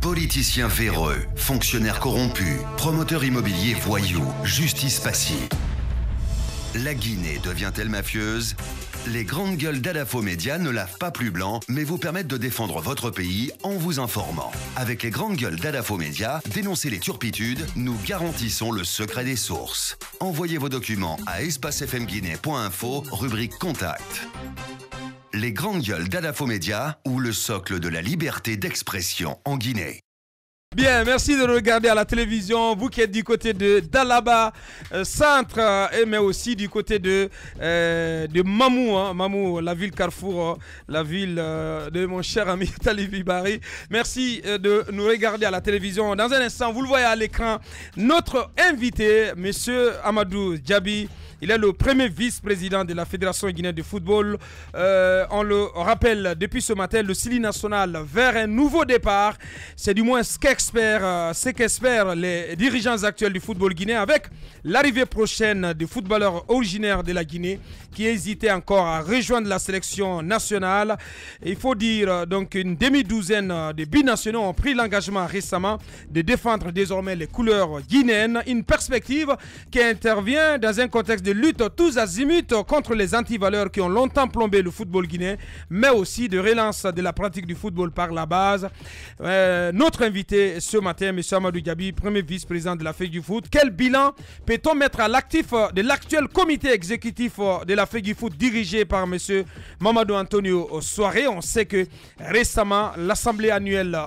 Politiciens véreux, fonctionnaires corrompus, promoteurs immobiliers voyous, justice passive. La Guinée devient-elle mafieuse? Les grandes gueules d'Adafo Média ne lavent pas plus blanc, mais vous permettent de défendre votre pays en vous informant. Avec les grandes gueules d'Adafo Média, dénoncez les turpitudes, nous garantissons le secret des sources. Envoyez vos documents à espacefmguinée.info, rubrique Contact. Les grandes gueules d'Adafo Média ou le socle de la liberté d'expression en Guinée. Bien, merci de regarder à la télévision, vous qui êtes du côté de Dalaba centre, mais aussi du côté de Mamou, hein, Mamou, la ville Carrefour, la ville de mon cher ami Talibi Bari. Merci de nous regarder à la télévision. Dans un instant, vous le voyez à l'écran, notre invité, monsieur Amadou Djabi. Il est le premier vice-président de la Fédération guinéenne de football. On le rappelle, depuis ce matin, le Sili national vers un nouveau départ. C'est du moins ce qu'espèrent les dirigeants actuels du football guinéen avec l'arrivée prochaine des footballeurs originaires de la Guinée qui hésitaient encore à rejoindre la sélection nationale. Et il faut dire donc une demi-douzaine de binationaux ont pris l'engagement récemment de défendre désormais les couleurs guinéennes. Une perspective qui intervient dans un contexte de lutte tous azimuts contre les antivaleurs qui ont longtemps plombé le football guinéen, mais aussi de relance de la pratique du football par la base. Notre invité ce matin, M. Amadou Djabi, premier vice-président de la FEG du foot. Quel bilan peut-on mettre à l'actif de l'actuel comité exécutif de la FEG du foot dirigé par M. Mamadou Antonio Soare? On sait que récemment, l'assemblée annuelle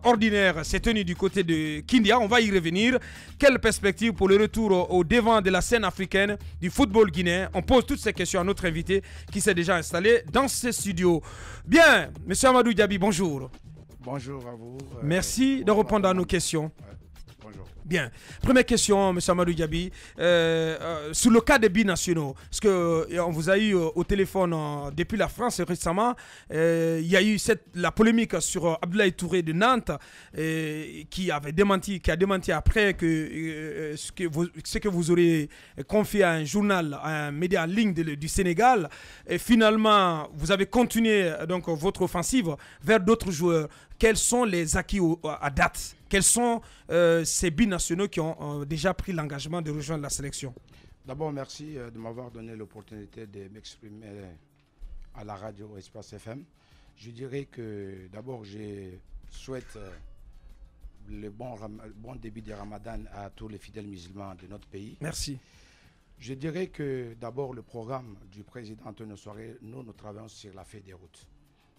ordinaire s'est tenue du côté de Kindia. On va y revenir. Quelle perspective pour le retour au devant de la scène africaine du football guinéen? On pose toutes ces questions à notre invité qui s'est déjà installé dans ce studio. Bien, M. Amadou Djabi, bonjour. Bonjour à vous. Merci de répondre à nos questions. Bonjour. Bien. Première question, M. Amadou Djabi. Sur le cas des binationaux, parce qu'on vous a eu au téléphone depuis la France récemment, il y a eu la polémique sur Abdoulaye Touré de Nantes qui a démenti après que ce que vous aurez confié à un journal, à un média en ligne du Sénégal. Et finalement, vous avez continué donc votre offensive vers d'autres joueurs. Quels sont les acquis à date? Quels sont ces binationaux qui ont déjà pris l'engagement de rejoindre la sélection? D'abord, merci de m'avoir donné l'opportunité de m'exprimer à la radio Espace FM. Je dirais que d'abord, je souhaite le bon début du Ramadan à tous les fidèles musulmans de notre pays. Merci. Je dirais que d'abord, le programme du président Antonio Soare, nous travaillons sur la feuille des routes.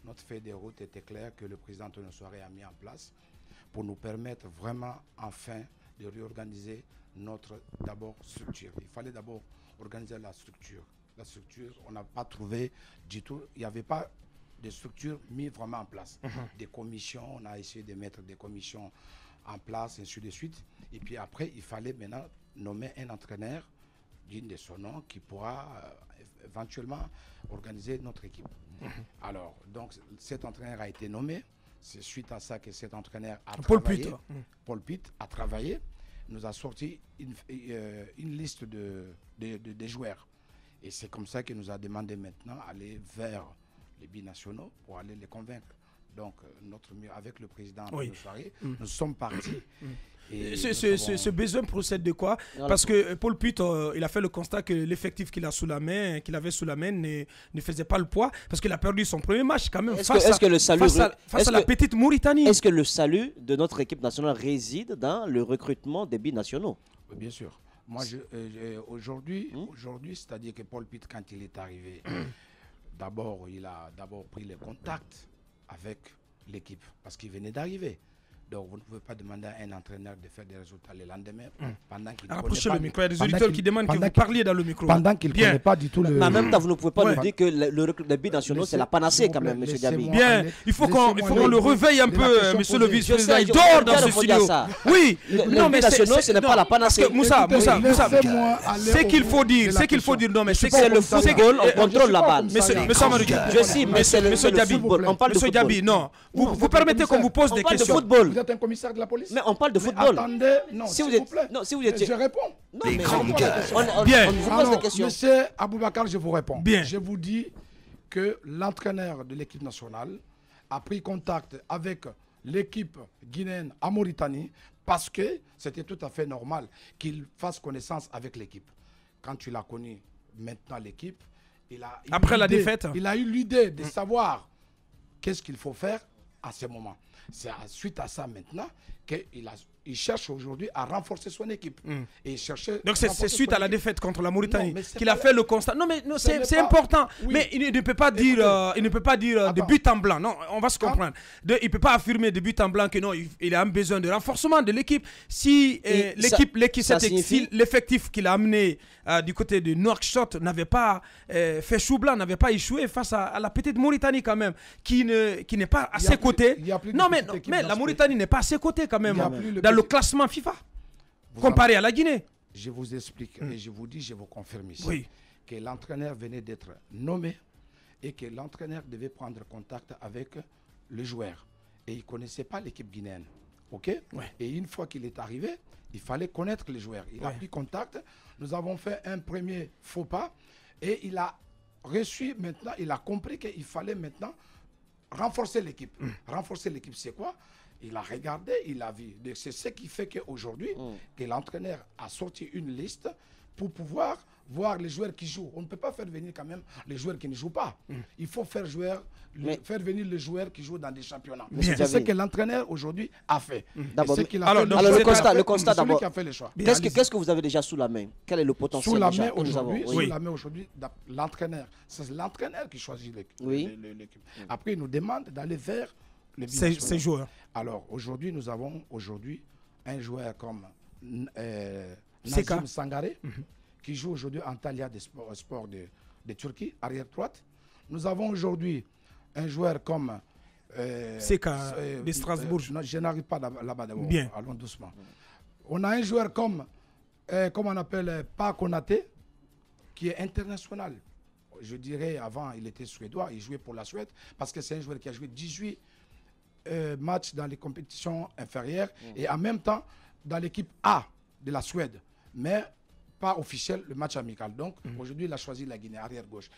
Notre feuille des routes était claire que le président Antonio Soare a mis en place pour nous permettre vraiment, enfin, de réorganiser notre, d'abord, structure. Il fallait d'abord organiser la structure. La structure, on n'a pas trouvé du tout, il n'y avait pas de structure mise vraiment en place. Des commissions, on a essayé de mettre des commissions en place, ainsi de suite. Et puis après, il fallait maintenant nommer un entraîneur digne de son nom qui pourra éventuellement organiser notre équipe. Alors, donc, cet entraîneur a été nommé. C'est suite à ça que cet entraîneur a travaillé. Paul Pitt a travaillé. Nous a sorti une liste de joueurs. Et c'est comme ça qu'il nous a demandé maintenant d'aller vers les binationaux pour aller les convaincre. Donc, avec le président Antonio Soare, nous sommes partis. Ce besoin procède de quoi? Parce que Paul Pitt, il a fait le constat que l'effectif qu'il avait sous la main ne faisait pas le poids, parce qu'il a perdu son premier match quand même face à la petite Mauritanie. Est-ce que le salut de notre équipe nationale réside dans le recrutement des binationaux? Oui, bien sûr. Moi, aujourd'hui, c'est-à-dire que Paul Pitt, quand il est arrivé, d'abord, il a pris les contacts avec l'équipe, parce qu'il venait d'arriver. Donc, vous ne pouvez pas demander à un entraîneur de faire des résultats le lendemain pendant qu'il ne connaît pas... le micro, il y a des auditeurs qui demandent que vous parliez dans le micro. Pendant qu'il ne connaît pas du tout le... Mais en même temps, vous ne pouvez pas nous dire que les binationaux, c'est la panacée quand même, M. Djabi. Bien, il faut qu'on le réveille un peu, monsieur le vice-président. Il dort dans ce studio. Oui, non, mais binationaux, ce n'est pas la panacée. Moussa, ce qu'il faut dire, non, mais c'est que le football, on contrôle la balle. Monsieur Amadou Djabi, je sais, mais c'est le football. On parle de football. Monsieur Djabi, non. Vous permettez qu'on vous pose des questions. On parle de football. Vous êtes un commissaire de la police? Mais on parle de football. Attendez, non, si s'il vous plaît. Non, si vous étiez... Je réponds. Non, les grandes gueules. Bien. On vous pose des questions. Monsieur Aboubacar, je vous réponds. Bien. Je vous dis que l'entraîneur de l'équipe nationale a pris contact avec l'équipe guinéenne à Mauritanie parce que c'était tout à fait normal qu'il fasse connaissance avec l'équipe. Quand tu l'as connu maintenant l'équipe, après la défaite, il a eu l'idée de savoir qu'est-ce qu'il faut faire à ce moment. C'est suite à ça maintenant qu'il cherche aujourd'hui à renforcer son équipe. Et donc c'est suite à la défaite contre la Mauritanie qu'il a fait le constat. Non mais c'est important. Oui. Mais il ne peut pas dire, de but en blanc. Non, on va se comprendre. Il ne peut pas affirmer de but en blanc que non, il a un besoin de renforcement de l'équipe. Si l'effectif qu'il a amené du côté de Nouakchott n'avait pas fait chou blanc, n'avait pas échoué face à la petite Mauritanie quand même, qui n'est pas à ses côtés. Non mais la Mauritanie n'est pas à ses côtés quand même dans le classement FIFA comparé à la Guinée. Je vous explique et je vous dis, je vous confirme ici que l'entraîneur venait d'être nommé et que l'entraîneur devait prendre contact avec le joueur et il ne connaissait pas l'équipe guinéenne. Et une fois qu'il est arrivé, il fallait connaître les joueurs. Il a pris contact, nous avons fait un premier faux pas et il a reçu maintenant, il a compris qu'il fallait maintenant renforcer l'équipe. Renforcer l'équipe, c'est quoi? Il a regardé, il a vu. C'est ce qui fait qu'aujourd'hui, que l'entraîneur a sorti une liste pour pouvoir voir les joueurs qui jouent. On ne peut pas faire venir quand même les joueurs qui ne jouent pas. Il faut faire venir les joueurs qui jouent dans des championnats. C'est ce que l'entraîneur aujourd'hui a fait. Alors le constat d'abord. Qu'est-ce que vous avez déjà sous la main? Quel est le potentiel sous la main aujourd'hui, l'entraîneur. C'est l'entraîneur qui choisit l'équipe. Après, il nous demande d'aller vers ces joueurs. Alors aujourd'hui, nous avons un joueur comme Nazim Sangaré qui joue aujourd'hui en Antalya des sports de Turquie, arrière droite. Nous avons aujourd'hui un joueur comme Seka de Strasbourg. Non, je n'arrive pas là-bas d'abord. Bien. Allons doucement. On a un joueur comme on appelle Pa Konaté qui est international. Je dirais avant, il était suédois, il jouait pour la Suède parce que c'est un joueur qui a joué 18 matchs dans les compétitions inférieures et en même temps dans l'équipe A de la Suède, mais pas officiel, le match amical. Donc aujourd'hui, il a choisi la Guinée, arrière-gauche,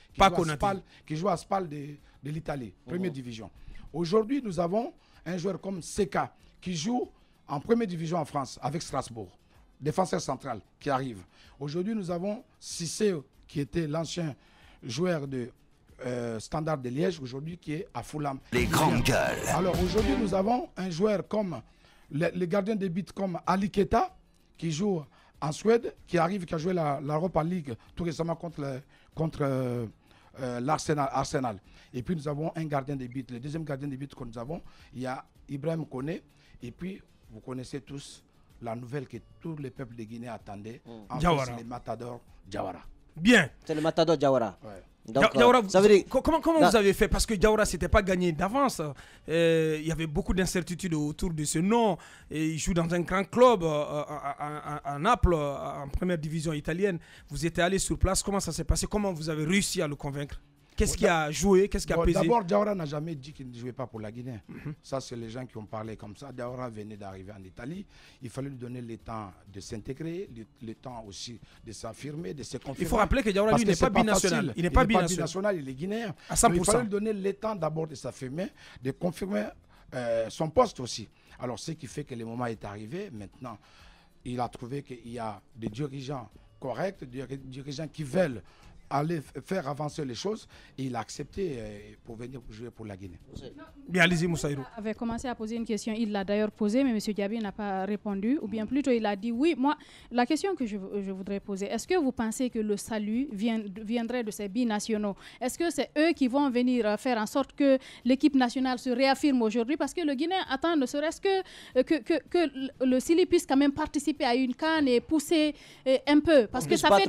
qui joue à Spal de l'Italie, première division. Aujourd'hui, nous avons un joueur comme Seka qui joue en première division en France avec Strasbourg, défenseur central qui arrive. Aujourd'hui, nous avons Cissé qui était l'ancien joueur de Standard de Liège, aujourd'hui qui est à Fulham. Les grandes gueules. Alors aujourd'hui, nous avons un joueur comme le gardien de but comme Ali Keta qui joue en Suède, qui a joué l'Europa League tout récemment contre l'Arsenal. Et puis nous avons un gardien de but. Le deuxième gardien de but que nous avons, il y a Ibrahim Koné. Et puis, vous connaissez tous la nouvelle que tous les peuples de Guinée attendaient. C'est le Matador Diawara. Bien. C'est le Matador Diawara. Ouais. Donc, Diawara, comment vous avez fait? Parce que Diawara, ce n'était pas gagné d'avance. Il y avait beaucoup d'incertitudes autour de ce nom. Et il joue dans un grand club à Naples, en première division italienne. Vous étiez allé sur place. Comment ça s'est passé? Comment vous avez réussi à le convaincre? Qu'est-ce qui a joué? Qu'est-ce qui a pesé? D'abord, Diawara n'a jamais dit qu'il ne jouait pas pour la Guinée. Ça, c'est les gens qui ont parlé comme ça. Diawara venait d'arriver en Italie. Il fallait lui donner le temps de s'intégrer, le temps aussi de s'affirmer, de se confirmer. Il faut rappeler que Diawara, lui, n'est pas binational. Il n'est pas binational, il est guinéen. À 100%. Il fallait lui donner le temps d'abord de s'affirmer, de confirmer son poste aussi. Alors, ce qui fait que le moment est arrivé. Maintenant, il a trouvé qu'il y a des dirigeants corrects, des dirigeants qui veulent aller faire avancer les choses et il a accepté pour venir jouer pour la Guinée. Bien, allez-y Moussaïrou. Il avait commencé à poser une question, il l'a d'ailleurs posée, mais M. Diaby n'a pas répondu, ou bien plutôt il a dit oui. Moi, la question que je voudrais poser, est-ce que vous pensez que le salut viendrait de ces binationaux? Est-ce que c'est eux qui vont venir faire en sorte que l'équipe nationale se réaffirme aujourd'hui? Parce que le Guinéen attend ne serait-ce que le Sili puisse quand même participer à une CAN et pousser un peu. Parce que ça fait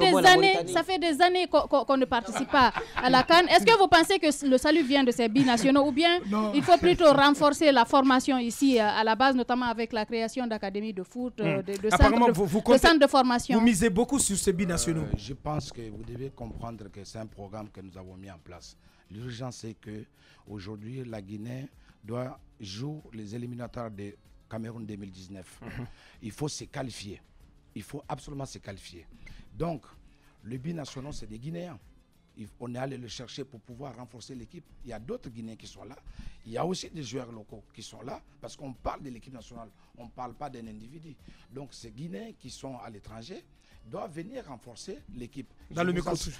des années qu'on ne participe pas à la CAN. Est-ce que vous pensez que le salut vient de ces binationaux ou bien il faut plutôt renforcer la formation ici à la base, notamment avec la création d'académies de foot, de centres de formation? Vous misez beaucoup sur ces binationaux. Je pense que vous devez comprendre que c'est un programme que nous avons mis en place. L'urgence, c'est qu'aujourd'hui, la Guinée doit jouer les éliminatoires de Cameroun 2019. Il faut se qualifier. Il faut absolument se qualifier. Donc, les binationaux, c'est des Guinéens. on est allé le chercher pour pouvoir renforcer l'équipe. Il y a d'autres Guinéens qui sont là. Il y a aussi des joueurs locaux qui sont là parce qu'on parle de l'équipe nationale. On ne parle pas d'un individu. Donc ces Guinéens qui sont à l'étranger doivent venir renforcer l'équipe.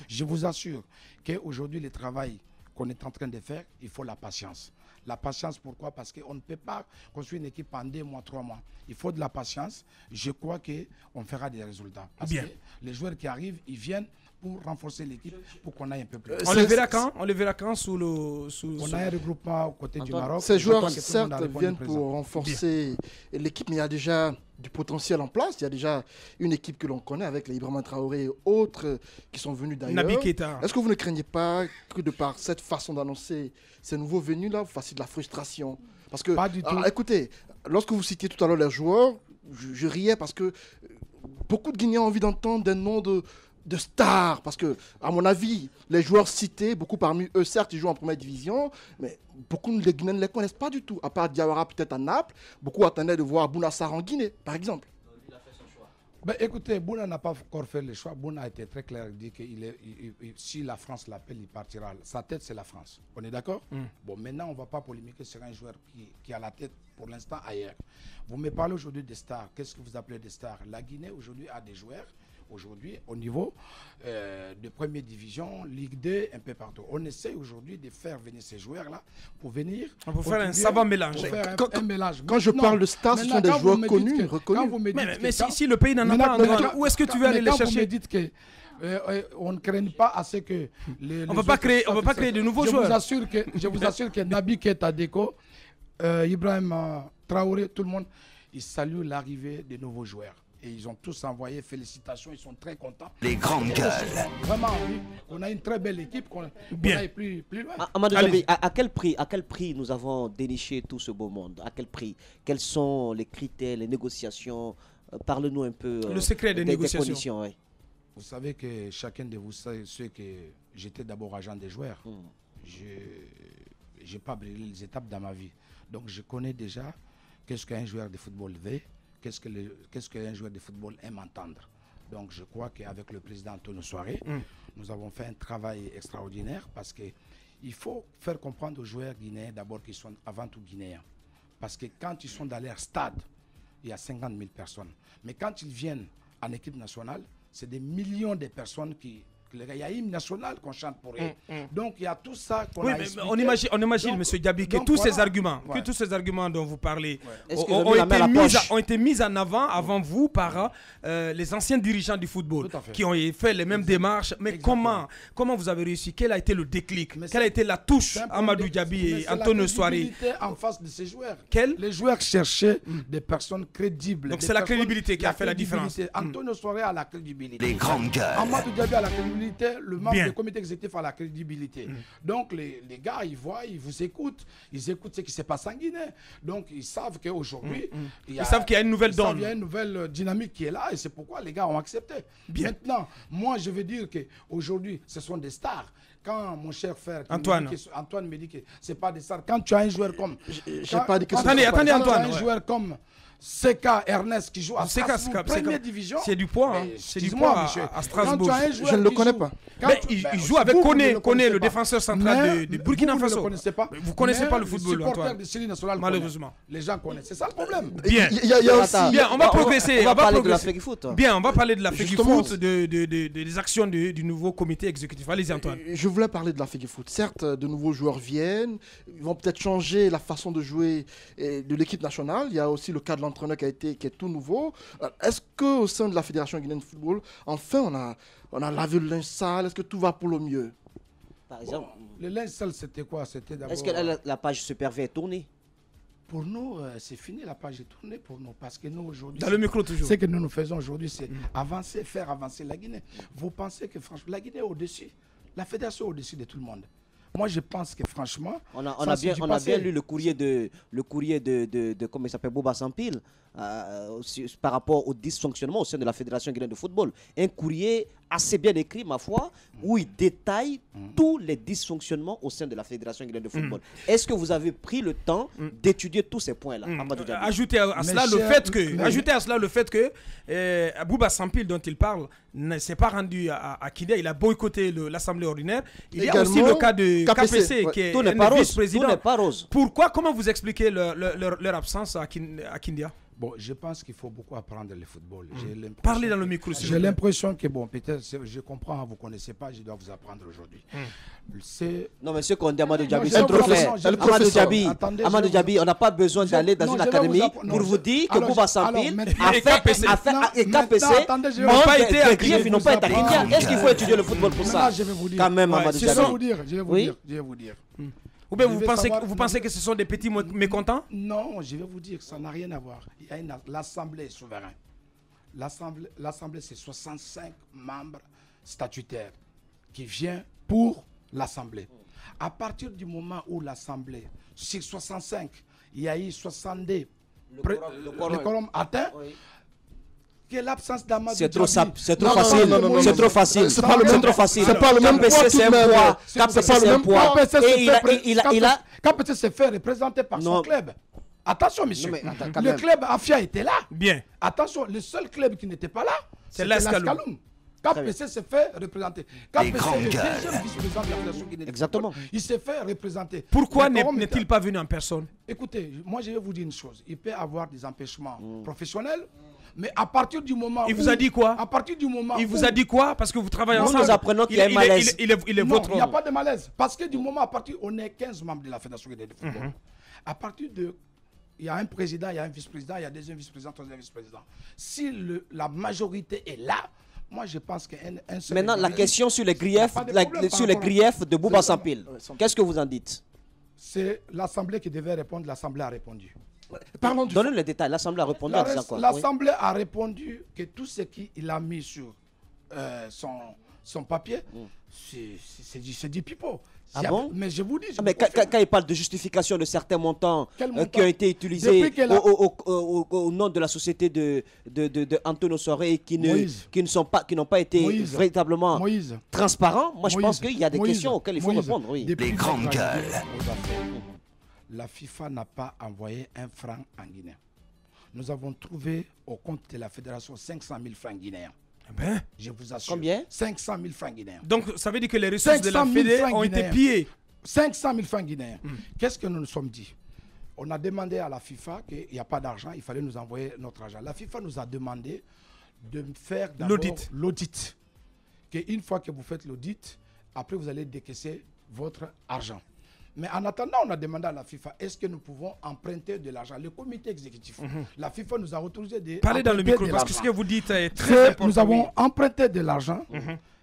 Je vous assure qu'aujourd'hui, le travail qu'on est en train de faire, il faut la patience. La patience, pourquoi? Parce qu'on ne peut pas construire une équipe en 2 mois, 3 mois. Il faut de la patience. Je crois qu'on fera des résultats. Parce que les joueurs qui arrivent, ils viennent pour renforcer l'équipe, pour qu'on aille un peu plus. On les verra quand? On les verra quand on a un regroupement aux côtés du Maroc. Ces joueurs, certes, viennent pour renforcer l'équipe, mais il y a déjà du potentiel en place. Il y a déjà une équipe que l'on connaît avec les Ibrahima Traoré et autres qui sont venus d'ailleurs. Naby Keita. Est-ce que vous ne craignez pas que de par cette façon d'annoncer ces nouveaux venus-là, vous fassiez de la frustration? Parce que, pas du tout. Écoutez, lorsque vous citiez tout à l'heure les joueurs, je riais parce que beaucoup de Guinéens ont envie d'entendre des noms de stars, parce que, à mon avis, les joueurs cités, beaucoup parmi eux, certes, ils jouent en première division, mais beaucoup de Guinéens ne les connaissent pas du tout, à part Diawara peut-être à Naples. Beaucoup attendaient de voir Bouna Sarr en Guinée, par exemple. Il a fait son choix. Ben, écoutez, Bouna n'a pas encore fait le choix. Bouna a été très clair, il dit que si la France l'appelle, il partira. Sa tête, c'est la France. On est d'accord? Bon, maintenant, on ne va pas polémiquer sur un joueur qui a la tête, pour l'instant, ailleurs. Vous me parlez aujourd'hui des stars. Qu'est-ce que vous appelez des stars? La Guinée, aujourd'hui, a des joueurs. Aujourd'hui, au niveau de première division, Ligue 2, un peu partout. On essaie aujourd'hui de faire venir ces joueurs-là pour venir... Pour faire un savant mélange. Un mélange. Quand je parle de stars, ce sont des joueurs connus, reconnus. Mais si le pays n'en a pas, où est-ce que tu veux aller les chercher? Vous me dites que on ne craigne pas assez que... On ne va pas créer de nouveaux joueurs. Je vous assure que Naby Keita Deko, Ibrahima Traoré, tout le monde, ils saluent l'arrivée de nouveaux joueurs. Et ils ont tous envoyé félicitations, ils sont très contents. Les grandes gueules. Vraiment, oui, on a une très belle équipe, qu'on aille plus loin. Amadou Diaby, à quel prix nous avons déniché tout ce beau monde? À quel prix? Quels sont les critères, les négociations? Parle-nous un peu le secret des négociations. Conditions, oui. Vous savez que chacun de vous sait que j'étais d'abord agent des joueurs. Je n'ai pas brûlé les étapes dans ma vie. Donc je connais déjà qu'est-ce qu'un joueur de football veut. Qu'est-ce qu'un joueur de football aime entendre. Donc je crois qu'avec le président Antonio Soare, nous avons fait un travail extraordinaire parce qu'il faut faire comprendre aux joueurs guinéens d'abord qu'ils sont avant tout guinéens. Parce que quand ils sont dans leur stade, il y a 50 000 personnes. Mais quand ils viennent en équipe nationale, c'est des millions de personnes qui... Il y a une nationale qu'on chante pour eux. Donc il y a tout ça qu'on a expliqué. On imagine, M. Diaby, que tous ces arguments dont vous parlez ont été mis en avant vous par les anciens dirigeants du football qui ont fait les mêmes démarches. Mais comment vous avez réussi? Quel a été le déclic? Quelle a été la touche Amadou Diaby et Antonio Soare en face de ces joueurs? Les joueurs cherchaient des personnes crédibles. Donc c'est la crédibilité qui a fait la différence. Antonio Soare a la crédibilité. Les grandes gueules. Amadou Diaby a la crédibilité. Le membre du comité exécutif a la crédibilité. Donc les gars, ils voient, ils vous écoutent, ils écoutent ce qui se passe en Guinée. Donc ils savent qu'aujourd'hui, ils savent qu'il y a une nouvelle donne. Il y a une nouvelle dynamique qui est là et c'est pourquoi les gars ont accepté. Maintenant, moi je veux dire qu'aujourd'hui, ce sont des stars. Quand mon cher frère Antoine me dit que ce n'est pas des stars, quand tu as un joueur comme... Attendez Antoine. Un joueur comme... Seka Ernest qui joue à Strasbourg, première division. C'est du poids, c'est du poids à Strasbourg. Je ne le connais pas. Il joue avec Koné, le défenseur central de Burkina Faso. Vous ne connaissez pas. Vous ne connaissez pas le football, Antoine. Malheureusement. Les gens connaissent. C'est ça le problème. Bien, on va progresser. On va parler de la FEGIFOOT. Bien, on va parler de la FEGIFOOT, des actions du nouveau comité exécutif. Allez-y, Antoine. Je voulais parler de la FEGIFOOT. Certes, de nouveaux joueurs viennent. Ils vont peut-être changer la façon de jouer de l'équipe nationale. Il y a aussi le cas de l'entraîneur qui est tout nouveau. Est-ce qu'au sein de la Fédération guinéenne de football, enfin, on a lavé le linge sale? Est-ce que tout va pour le mieux? Par exemple, le linge sale, c'était quoi? C'était d'abord... Est-ce que la page Super V est tournée? Pour nous, c'est fini, la page est tournée pour nous. Parce que nous, aujourd'hui... Dans le micro, toujours. Ce que nous faisons aujourd'hui, c'est avancer, faire avancer la Guinée. Vous pensez que, franchement, la Guinée est au-dessus. La Fédération est au-dessus de tout le monde. Moi, je pense que franchement, on a bien lu le courrier de comment il s'appelle, Boba Sampil par rapport au dysfonctionnement au sein de la Fédération guinéenne de football. Un courrier assez bien écrit, ma foi, où il détaille tous les dysfonctionnements au sein de la Fédération guinéenne de football. Est-ce que vous avez pris le temps d'étudier tous ces points-là, Amadou Diaby? Ajoutez à cela le fait que Bouba Sampil, dont il parle, ne s'est pas rendu à Kidé, il a boycotté l'Assemblée ordinaire. Il y a aussi le cas de KPC, qui est un vice-président. Tout n'est pas rose. Pourquoi? Comment vous expliquez leur absence à Kindia? Bon, je pense qu'il faut beaucoup apprendre le football. Parlez dans le micro. J'ai l'impression que, bon, peut-être, je comprends, vous ne connaissez pas, je dois vous apprendre aujourd'hui. Non, mais ce qu'on dit à Amadou Diaby, c'est trop clair. Amadou Diaby, on n'a pas besoin d'aller dans une académie pour vous dire que Bouba Sampil et KPC n'ont pas été à Kindia. Est-ce qu'il faut étudier le football pour ça? Quand même, Amadou Diaby. Je vais vous dire. Ou bien vous pensez que ce sont des petits mécontents? Non, je vais vous dire que ça n'a rien à voir. Il y a l'Assemblée souveraine. L'Assemblée, c'est 65 membres statutaires qui viennent pour l'Assemblée. À partir du moment où l'Assemblée, sur 65, il y a eu 62, le quorum atteint, que l'absence d'Amadou Diaby. C'est trop facile. C'est trop facile. C'est trop facile. C'est pas le même poids. C'est un poids. KPC s'est fait représenter par son club. Attention, monsieur. Le club Afia était là. Bien. Attention, le seul club qui n'était pas là, c'est l'Ascaloum. KPC s'est fait représenter. KPC est le deuxième vice-président de la Fédération guinéenne. Exactement. Il s'est fait représenter. Pourquoi n'est-il pas venu en personne? Écoutez, moi je vais vous dire une chose. Il peut avoir des empêchements professionnels. Mais à partir du moment il vous a dit quoi? À partir du moment il vous a dit quoi? Parce que vous travaillez ensemble. Nous apprenons qu'il y a un malaise. Il est votre. Il n'y a pas de malaise. Parce que du moment à partir, on est 15 membres de la Fédération guinéenne de football. À partir de, il y a un président, il y a un vice-président, il y a deuxième vice-président, troisième vice-président. Si la majorité est là, moi je pense qu'un seul. Maintenant, la question sur les griefs, de Bouba Sampil. Qu'est-ce que vous en dites? C'est l'Assemblée qui devait répondre. L'Assemblée a répondu. Donnez le détail. L'Assemblée a répondu en disant quoi? L'Assemblée a répondu que tout ce qu'il a mis sur son papier, c'est du pipeau. Ah bon? Mais je vous dis. Mais quand il parle de justification de certains montants qui ont été utilisés au nom de la société de Antonio Soare et qui n'ont pas été véritablement transparents, moi je pense qu'il y a des questions auxquelles il faut répondre. Oui. Les grandes gueules. La FIFA n'a pas envoyé un franc en Guinée. Nous avons trouvé au compte de la fédération 500 000 francs guinéens. Ben, je vous assure. Combien? 500 000 francs guinéens. Donc ça veut dire que les ressources de la Fédé ont été pillées. 500 000 francs guinéens. Qu'est-ce que nous nous sommes dit? On a demandé à la FIFA qu'il n'y a pas d'argent, il fallait nous envoyer notre argent. La FIFA nous a demandé de faire l'audit. Qu'une fois que vous faites l'audit, après vous allez décaisser votre argent. Mais en attendant, on a demandé à la FIFA, est-ce que nous pouvons emprunter de l'argent? Le comité exécutif, la FIFA nous a autorisé de... Parlez dans le micro, parce que ce que vous dites est très important. Nous avons emprunté de l'argent.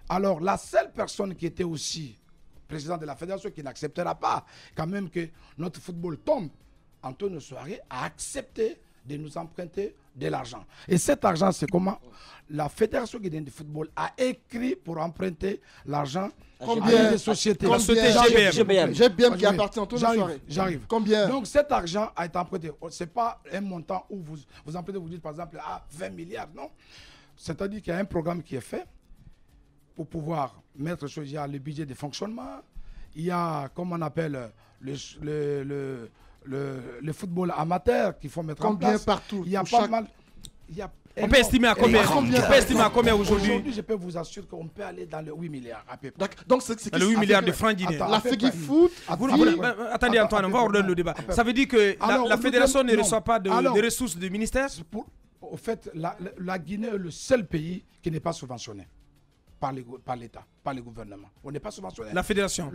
Alors, la seule personne qui était aussi président de la fédération qui n'acceptera pas quand même que notre football tombe, Antonio Soare a accepté de nous emprunter de l'argent. Et cet argent, c'est comment? La Fédération guinéenne de football a écrit pour emprunter l'argent à des sociétés. GBM qui appartient à Antonio Soare. J'arrive. Combien? Donc cet argent a été emprunté. Ce n'est pas un montant où vous empruntez, vous dites par exemple 20 milliards, non. C'est-à-dire qu'il y a un programme qui est fait pour pouvoir mettre sur le budget de fonctionnement. Il y a, comme on appelle, le football amateur qu'il faut mettre en place. Combien partout? Il y a pas mal. On peut estimer à combien? Aujourd'hui? Aujourd'hui, je peux vous assurer qu'on peut aller dans les 8 milliards à peu près. Donc, c'est le 8 milliards de francs guinéens. La FEGIFOOT. Attendez, Antoine, on va ordonner le débat. Ça veut dire que la fédération ne reçoit pas de ressources du ministère? Au fait, la Guinée est le seul pays qui n'est pas subventionné par l'État, par le gouvernement. On n'est pas subventionné. La fédération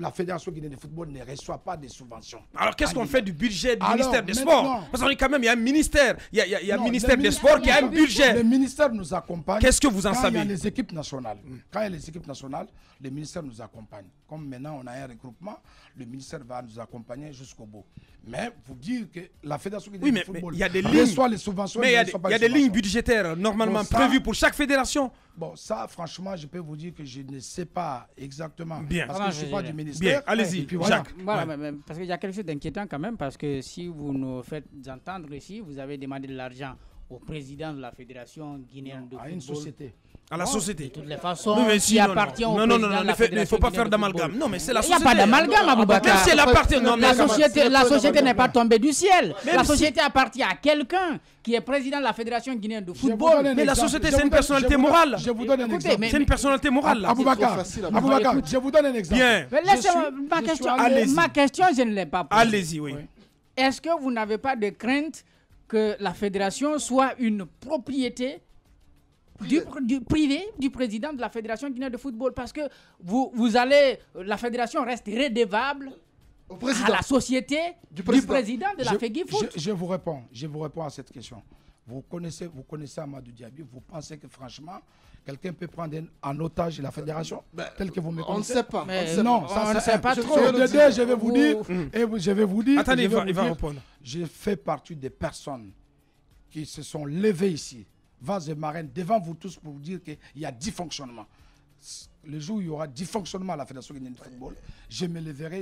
guinéenne de football ne reçoit pas de subventions. Alors qu'est-ce qu'on fait du budget du ministère des Sports? Parce qu'on est quand même, il y a un ministère, il y a un ministère des Sports qui a un budget. Le ministère nous accompagne. Qu'est-ce que vous en savez? Quand il y a les équipes nationales, le ministère nous accompagne. Comme maintenant on a un regroupement, le ministère va nous accompagner jusqu'au bout. Mais vous dire que la fédération guinéenne de football reçoit les subventions. Mais il y a des lignes budgétaires normalement prévues pour chaque fédération. Bon, ça, franchement, je peux vous dire que je ne sais pas exactement. Bien. Parce que je ne suis pas du ministère. Bien, allez-y, Jacques. Voilà, parce qu'il y a quelque chose d'inquiétant quand même, parce que si vous nous faites entendre ici, vous avez demandé de l'argent au président de la Fédération guinéenne de football. À une société. À la société. De toutes les façons, qui appartient au président de la Fédération. Il ne faut pas faire d'amalgame. Non, mais c'est la société. Il n'y a pas d'amalgame, Aboubacar. Même si elle appartient. Non, la société n'est pas tombée du ciel. La société appartient à quelqu'un qui est président de la Fédération guinéenne de football. Mais la société, c'est une personnalité morale. Je vous donne un exemple. C'est une personnalité morale. Aboubacar, je vous donne un exemple. Bien. Ma question, je ne l'ai pas posée. Allez-y, oui. Est-ce que vous n'avez pas de crainte que la fédération soit une propriété du privé du président de la Fédération guinéenne de football? Parce que la fédération reste redevable à la société du président de la FEGIFOOT. Je vous réponds à cette question. Vous connaissez Amadou Diaby, vous pensez que franchement, quelqu'un peut prendre en otage la fédération tel que vous me connaissez? On ne sait pas. On ne sait pas trop. Je vais vous dire. Attendez, il va répondre. Je fais partie des personnes qui se sont levées ici, vents et marraines, devant vous tous pour vous dire qu'il y a dysfonctionnement. Le jour où il y aura dysfonctionnement à la Fédération guinéenne de football, je me lèverai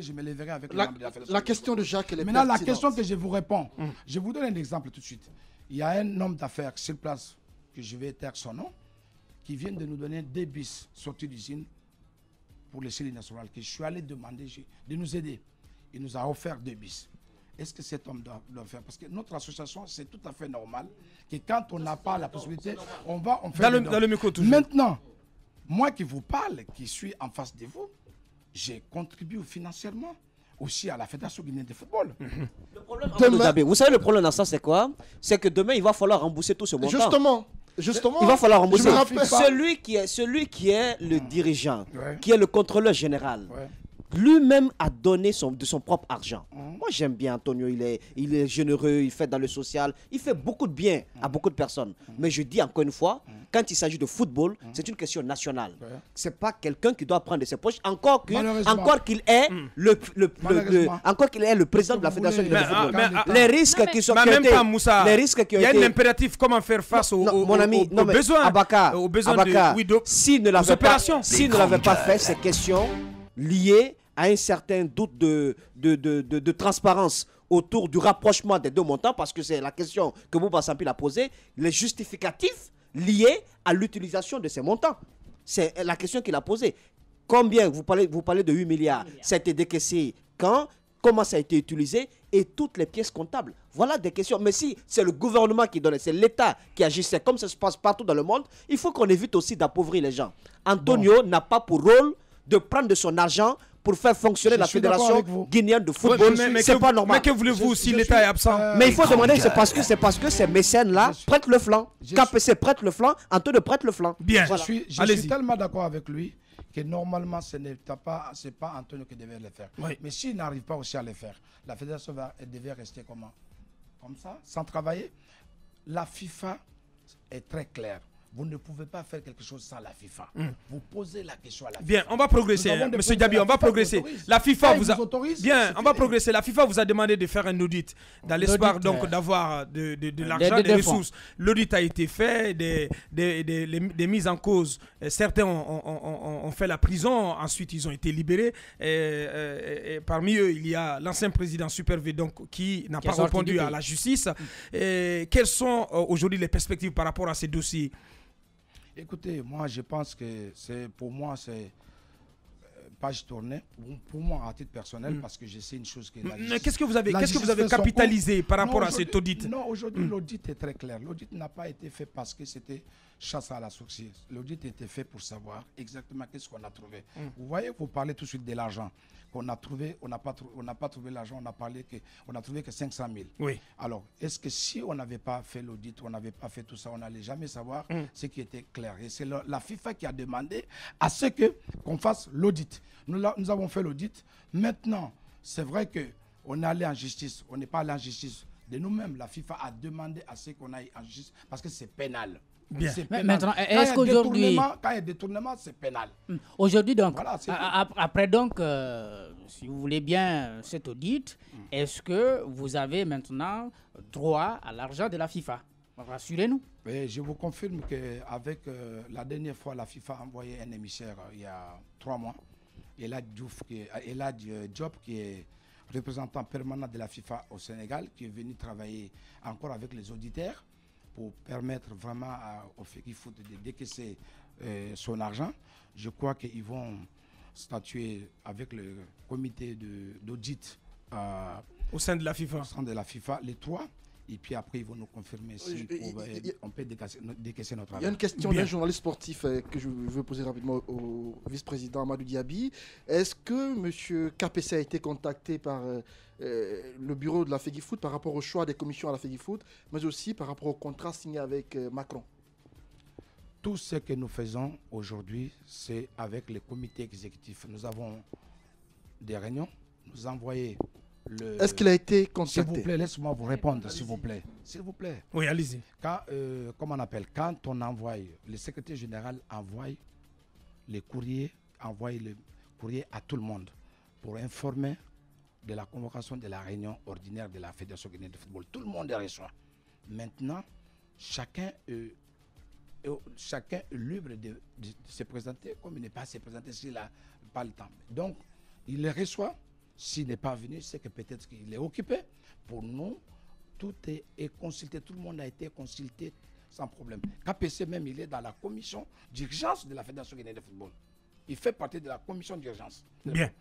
avec les membres de la Fédération. La question de Jacques, elle est maintenant, pertinente. la question que je vous réponds, je vous donne un exemple tout de suite. Il y a un homme d'affaires sur place, que je vais taire son nom, qui vient de nous donner 2 bus sortis d'usine pour le Chili national, que je suis allé demander de nous aider. Il nous a offert 2 bus. Est-ce que cet homme doit faire? Parce que notre association, c'est tout à fait normal que quand on n'a pas la possibilité, on fait dans le micro toujours. Maintenant, moi qui vous parle, qui suis en face de vous, j'ai contribué financièrement aussi à la Fédération guinéenne de football. Vous savez, le problème dans ça, c'est quoi? C'est que demain, il va falloir rembourser tout ce montant. Justement, il va falloir rembourser. Celui qui est le dirigeant, qui est le contrôleur général, lui-même a donné de son propre argent. Moi, j'aime bien Antonio, il est généreux, il fait dans le social, il fait beaucoup de bien à beaucoup de personnes. Mais je dis encore une fois, quand il s'agit de football, c'est une question nationale. C'est pas quelqu'un qui doit prendre de ses poches, encore qu'il est le président de la Fédération de football. Les risques qui sont il y a un impératif, comment faire face aux besoins. S'il ne l'avait pas fait, ces questions liées à un certain doute de transparence autour du rapprochement des 2 montants, parce que c'est la question que Bouba Sampi a posée, les justificatifs liés à l'utilisation de ces montants. C'est la question qu'il a posée. Combien, vous parlez de 8 milliards, ça a été décaissé quand, comment ça a été utilisé et toutes les pièces comptables. Voilà des questions. Mais si c'est le gouvernement qui donnait, c'est l'État qui agissait, comme ça se passe partout dans le monde, il faut qu'on évite aussi d'appauvrir les gens. Antonio n'a pas pour rôle de prendre de son argent pour faire fonctionner la Fédération guinéenne de football. C'est pas normal. Mais que voulez-vous si l'État est absent? Mais il faut demander, c'est parce que ces mécènes-là prêtent le flanc. KPC prête le flanc, Antonio prête le flanc. Bien. Je suis tellement d'accord avec lui que normalement, ce n'est pas Antonio qui devait le faire. Oui. Mais s'il n'arrive pas aussi à le faire, la Fédération devait rester comment? Comme ça, sans travailler. La FIFA est très claire. Vous ne pouvez pas faire quelque chose sans la FIFA. Vous posez la question à la FIFA. Bien, on va progresser, Monsieur Diaby, on va progresser. La FIFA vous autorise. Bien, on va progresser. La FIFA vous a demandé de faire un audit dans l'espoir donc d'avoir de l'argent, des ressources. L'audit a été fait, des mises en cause. Certains ont fait la prison, ensuite ils ont été libérés. Et parmi eux, il y a l'ancien président Super V donc qui n'a pas répondu à la justice. Quelles sont aujourd'hui les perspectives par rapport à ces dossiers? Écoutez, moi je pense que pour moi c'est page tournée. Pour moi à titre personnel, parce que je sais une chose que qu'est-ce que vous avez capitalisé par rapport à cet audit? Non, aujourd'hui l'audit est très clair. L'audit n'a pas été fait parce que c'était chasse à la sorcière. L'audit était fait pour savoir exactement qu'est-ce qu'on a trouvé. Vous voyez, vous parlez tout de suite de l'argent qu'on a trouvé. On n'a pas trouvé l'argent. On a trouvé que 500 000. Oui. Alors, est-ce que si on n'avait pas fait l'audit, on n'avait pas fait tout ça, on n'allait jamais savoir ce qui était clair. Et c'est la FIFA qui a demandé à ce qu'on fasse l'audit. Nous avons fait l'audit. Maintenant, c'est vrai qu'on est allé en justice. On n'est pas allé en justice de nous-mêmes. La FIFA a demandé à ce qu'on aille en justice parce que c'est pénal. Bien. Maintenant, est-ce qu'aujourd'hui, quand il y a détournement, c'est pénal. Aujourd'hui, donc, voilà, après donc, si vous voulez bien cet audit, est-ce que vous avez maintenant droit à l'argent de la FIFA? Rassurez-nous. Je vous confirme qu'avec la dernière fois, la FIFA a envoyé un émissaire il y a 3 mois. Elad Diop, qui est représentant permanent de la FIFA au Sénégal, qui est venu travailler encore avec les auditeurs. pour permettre vraiment au FEGIFOOT de décaisser son argent. Je crois qu'ils vont statuer avec le comité d'audit au sein de la FIFA. Au sein de la FIFA, les 3. Et puis après, ils vont nous confirmer si on peut décaisser notre argent. Il y a une question d'un journaliste sportif que je veux poser rapidement au vice-président Amadou Diaby. Est-ce que M. KPC a été contacté par le bureau de la FEGIFOOT par rapport au choix des commissions à la FEGIFOOT, mais aussi par rapport au contrat signé avec Macron? Tout ce que nous faisons aujourd'hui, c'est avec les comités exécutifs. Nous avons des réunions, nous envoyons Est-ce qu'il a été contacté? S'il vous plaît, laisse-moi vous répondre, s'il vous plaît. S'il vous plaît. Oui, allez-y. Comment on appelle? Quand on envoie, le secrétaire général envoie les courriers, à tout le monde pour informer de la convocation de la réunion ordinaire de la Fédération guinéenne de football. Tout le monde est reçu. Maintenant, chacun est libre de se présenter comme il n'est pas se présenter s'il n'a pas le temps. Donc, il les reçoit. S'il n'est pas venu, c'est que peut-être qu'il est occupé. Pour nous, tout est consulté. Tout le monde a été consulté sans problème. KPC même, il est dans la commission d'urgence de la Fédération guinéenne de football. Il fait partie de la commission d'urgence. Bien.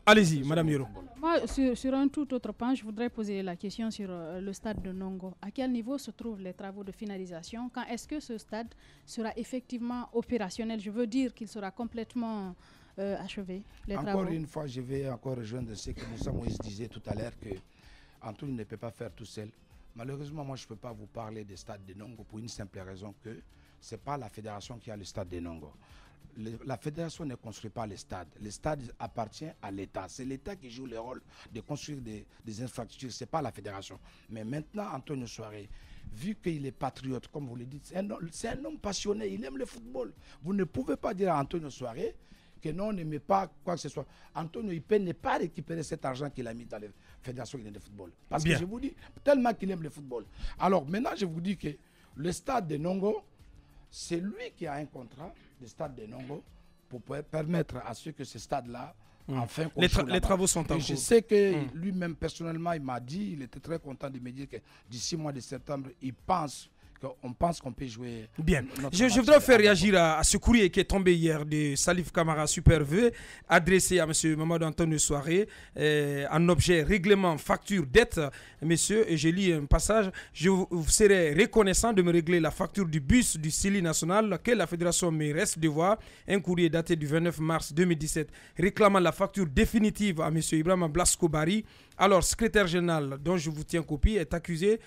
Allez-y, Madame Yoro. Moi, sur un tout autre point, je voudrais poser la question sur le stade de Nongo. À quel niveau se trouvent les travaux de finalisation? Quand est-ce que ce stade sera effectivement opérationnel? Je veux dire qu'il sera complètement achevé, les encore travaux. Une fois, je vais encore rejoindre ce que Moussa Moïse disait tout à l'heure, que Antoine ne peut pas faire tout seul. Malheureusement, moi, je ne peux pas vous parler du stade de Nongo pour une simple raison que ce n'est pas la fédération qui a le stade de Nongo. La fédération ne construit pas le stade. Le stade appartient à l'État. C'est l'État qui joue le rôle de construire des infrastructures. Ce n'est pas la fédération. Mais maintenant, Antonio Souaré, vu qu'il est patriote, comme vous le dites, c'est un homme passionné. Il aime le football. Vous ne pouvez pas dire à Antonio Souaré que non, on n'aimait pas quoi que ce soit. Antonio Ipé n'est pas récupéré cet argent qu'il a mis dans la Fédération guinéenne de football. Parce que je vous dis, tellement qu'il aime le football. Alors maintenant, je vous dis que le stade de Nongo, c'est lui qui a un contrat de stade de Nongo pour permettre à ce que ce stade-là, enfin, les travaux sont en cours. Je sais que lui-même, personnellement, il m'a dit, il était très content de me dire que d'ici mois de septembre, on pense qu'on peut jouer. Bien. Je voudrais faire réagir à ce courrier qui est tombé hier de Salif Camara Super V, adressé à M. Mamadou Antonio Souaré, en objet règlement facture dette. Monsieur, et je lis un passage, je vous serai reconnaissant de me régler la facture du bus du Sili national que la fédération me reste devoir. Un courrier daté du 29 mars 2017 réclamant la facture définitive à M. Ibrahima Blasco Bari. Alors, secrétaire général dont je vous tiens copie est accusé.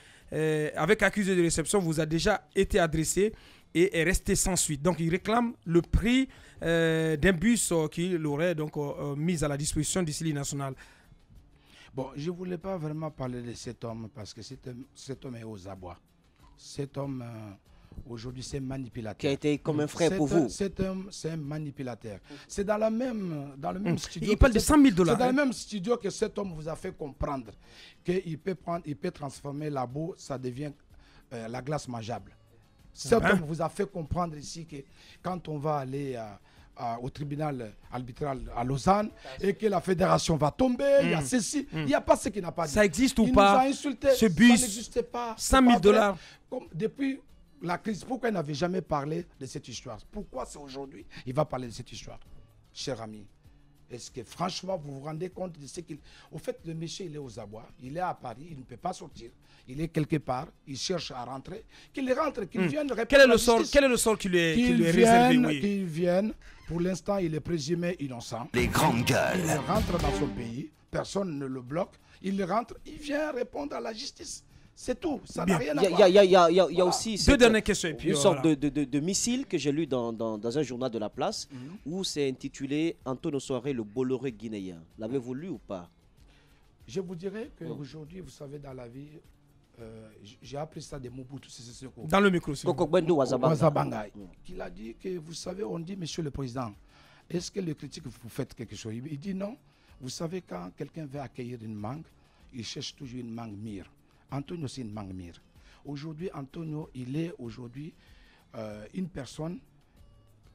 Avec accusé de réception vous a déjà été adressé et est resté sans suite. Donc il réclame le prix d'un bus qu'il aurait donc mis à la disposition du Sili national. Bon, je ne voulais pas vraiment parler de cet homme parce que cet homme est aux abois. Cet homme aujourd'hui c'est un manipulateur. Qui a été comme un frère pour vous. Cet homme c'est un manipulateur. C'est dans le même studio. Il parle de 100 000 $. C'est dans le même studio que cet homme vous a fait comprendre qu'il peut transformer la boue, ça devient la glace mangeable. Cet homme vous a fait comprendre ici que quand on va aller au tribunal arbitral à Lausanne et que la fédération va tomber, il y a ceci, il n'y a pas ce qu'il n'a pas dit. Ça existe ou pas? Il nous a insulté, ce bus, ça n'existait pas. 100 000 $. Depuis la crise, pourquoi il n'avait jamais parlé de cette histoire? Pourquoi c'est aujourd'hui il va parler de cette histoire? Cher ami, est-ce que franchement vous vous rendez compte de ce qu'il... Au fait, le monsieur il est aux abois, il est à Paris, il ne peut pas sortir, il est quelque part, il cherche à rentrer, qu'il rentre, qu'il vienne répondre quel est le sort qui lui est réservé? Qu'il vienne, pour l'instant il est présumé innocent. Les grandes gueules. Il rentre dans son pays, personne ne le bloque, il rentre, il vient répondre à la justice. C'est tout, ça n'a rien à voir. Il y a aussi deux dernières questions, et puis une sorte de missile que j'ai lu dans un journal de la place où c'est intitulé Antonio Souaré, le Bolloré guinéen. L'avez-vous lu ou pas? Je vous dirais qu'aujourd'hui, vous savez, dans la vie, j'ai appris ça de Mobutu Sese Seko. Dans le micro, Wazabanga. Il a dit que, vous savez, on dit, monsieur le président, est-ce que le critique, vous faites quelque chose? Il dit non. Vous savez, quand quelqu'un veut accueillir une mangue, il cherche toujours une mangue mire. Antonio, c'est une mangue mire. Aujourd'hui, Antonio, il est aujourd'hui une personne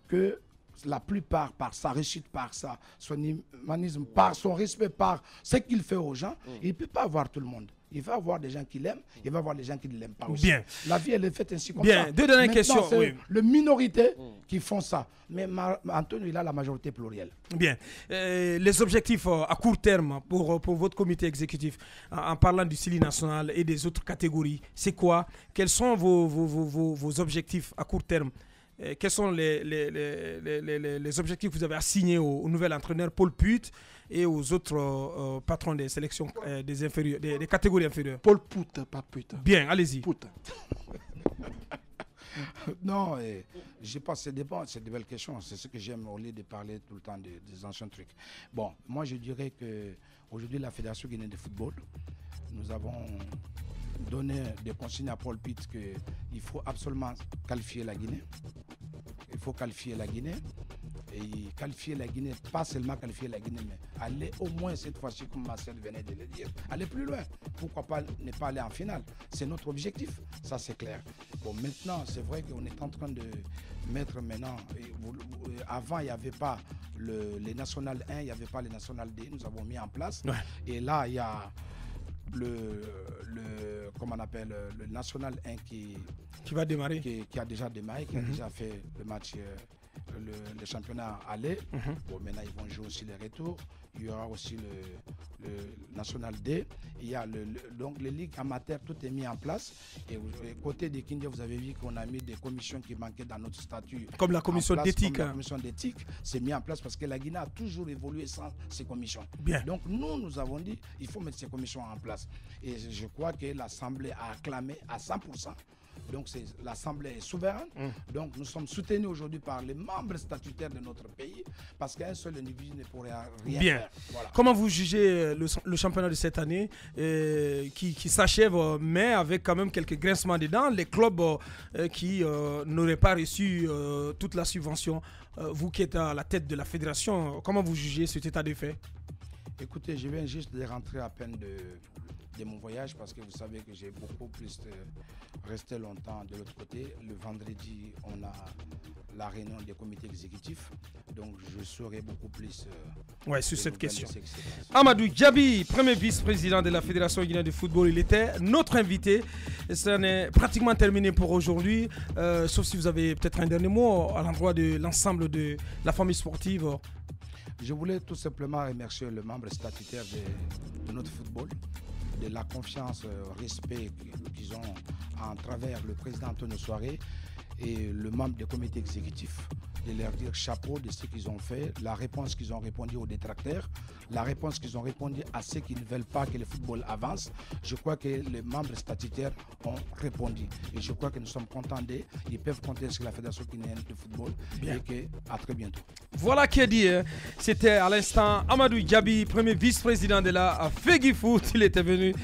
que la plupart, par sa réussite, par son humanisme, par son respect, par ce qu'il fait aux gens, il ne peut pas avoir tout le monde. Il va avoir des gens qui l'aiment, il va avoir des gens qui ne l'aiment pas aussi. Bien. La vie, elle est faite ainsi comme Bien. ça. Deux dernières questions. C'est le minorité qui font ça. Mais Antonio, il a la majorité plurielle. Bien. Les objectifs à court terme pour votre comité exécutif, en parlant du CILI national et des autres catégories, c'est quoi? Quels sont vos objectifs à court terme? Quels sont les objectifs que vous avez assignés au nouvel entraîneur Paul Put et aux autres patrons des sélections des catégories inférieures? Paul Put, pas Put. Bien, allez-y. Put. Non, je pense que c'est de belles questions. C'est ce que j'aime au lieu de parler tout le temps des anciens trucs. Bon, moi je dirais qu'aujourd'hui la Fédération guinéenne de football, nous avons donné des consignes à Paul Put qu'il faut absolument qualifier la Guinée. Il faut qualifier la Guinée. Et qualifier la Guinée, pas seulement qualifier la Guinée, mais aller au moins cette fois-ci, comme Marcel venait de le dire, aller plus loin. Pourquoi pas ne pas aller en finale? C'est notre objectif, ça c'est clair. Bon, maintenant, c'est vrai qu'on est en train de mettre maintenant, avant il n'y avait pas les National 1, il n'y avait pas les National D, nous avons mis en place. Ouais. Et là, il y a comment on appelle, le National 1 qui va démarrer, qui a déjà démarré, qui a déjà fait le match, le championnat aller. Bon, maintenant ils vont jouer aussi les retours. Il y aura aussi le National D. Il y a donc les ligues amateurs, tout est mis en place. Et côté des Kindia, vous avez vu qu'on a mis des commissions qui manquaient dans notre statut. Comme la commission d'éthique. La commission d'éthique, c'est mis en place parce que la Guinée a toujours évolué sans ces commissions. Bien. Donc nous avons dit il faut mettre ces commissions en place. Et je crois que l'Assemblée a acclamé à 100%. Donc l'Assemblée est souveraine. Donc nous sommes soutenus aujourd'hui par les membres statutaires de notre pays parce qu'un seul individu ne pourrait rien faire. Voilà. Comment vous jugez le championnat de cette année qui s'achève, mais avec quand même quelques grincements dedans, les clubs qui n'auraient pas reçu toute la subvention, vous qui êtes à la tête de la fédération, comment vous jugez cet état de fait? Écoutez, je viens juste de rentrer à peine de mon voyage parce que vous savez que j'ai beaucoup plus resté longtemps de l'autre côté. Le vendredi, on a la réunion des comités exécutifs, donc je saurai beaucoup plus sur cette question. Amadou Djabi, premier vice-président de la Fédération guinéenne de football, il était notre invité. Ça n'est pratiquement terminé pour aujourd'hui, sauf si vous avez peut-être un dernier mot à l'endroit de l'ensemble de la famille sportive. Je voulais tout simplement remercier le membre statutaire de notre football, de la confiance, respect qu'ils ont à travers le président Antonio Soiré et le membre du comité exécutif, de leur dire chapeau de ce qu'ils ont fait, la réponse qu'ils ont répondu aux détracteurs, la réponse qu'ils ont répondu à ceux qui ne veulent pas que le football avance. Je crois que les membres statutaires ont répondu et je crois que nous sommes contents d'eux. Ils peuvent compter sur la Fédération guinéenne de football. Bien. Et à très bientôt. Voilà qui est dit. C'était à l'instant Amadou Djabi, premier vice-président de la FEGI Foot. Il était venu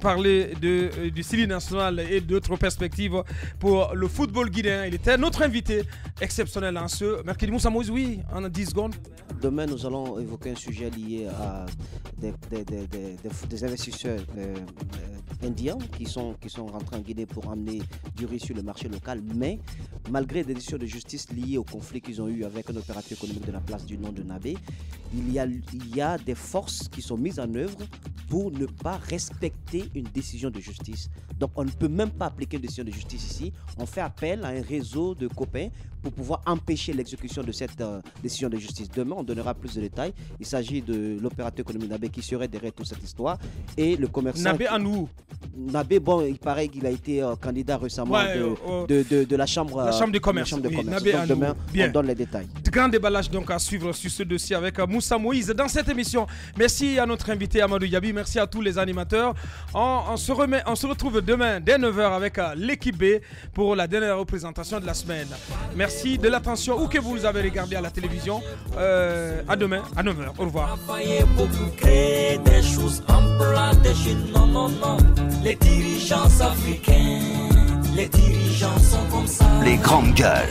parler du CILI national et d'autres perspectives pour le football guinéen. Il était notre invité exceptionnel en ce mercredi. Moussa Moïse, oui, en 10 secondes. Demain, nous allons évoquer un sujet lié à des investisseurs indiens qui sont rentrés en Guinée pour amener du riz sur le marché local. Mais malgré des décisions de justice liées au conflit qu'ils ont eu avec un opérateur économique de la place du nom de Nabé, il y a des forces qui sont mises en œuvre pour ne pas respecter une décision de justice. Donc on ne peut même pas appliquer une décision de justice ici. On fait appel à un réseau de copains pour pouvoir empêcher l'exécution de cette décision de justice. Demain, on donnera plus de détails. Il s'agit de l'opérateur économique Nabé qui serait derrière toute cette histoire et le commerçant... Nabé en où? Nabé, bon, il paraît qu'il a été candidat récemment de la chambre de commerce. Donc, Nabé demain, on donne les détails. Grand déballage donc à suivre sur ce dossier avec Moussa Moïse dans cette émission. Merci à notre invité Amadou Djabi, merci à tous les animateurs. On se retrouve demain dès 9h avec l'équipe B pour la dernière représentation de la semaine. Merci de l'attention où que vous avez regardé à la télévision. À demain à 9h. Au revoir. Les dirigeants africains, les dirigeants sont comme ça. Les grandes gueules.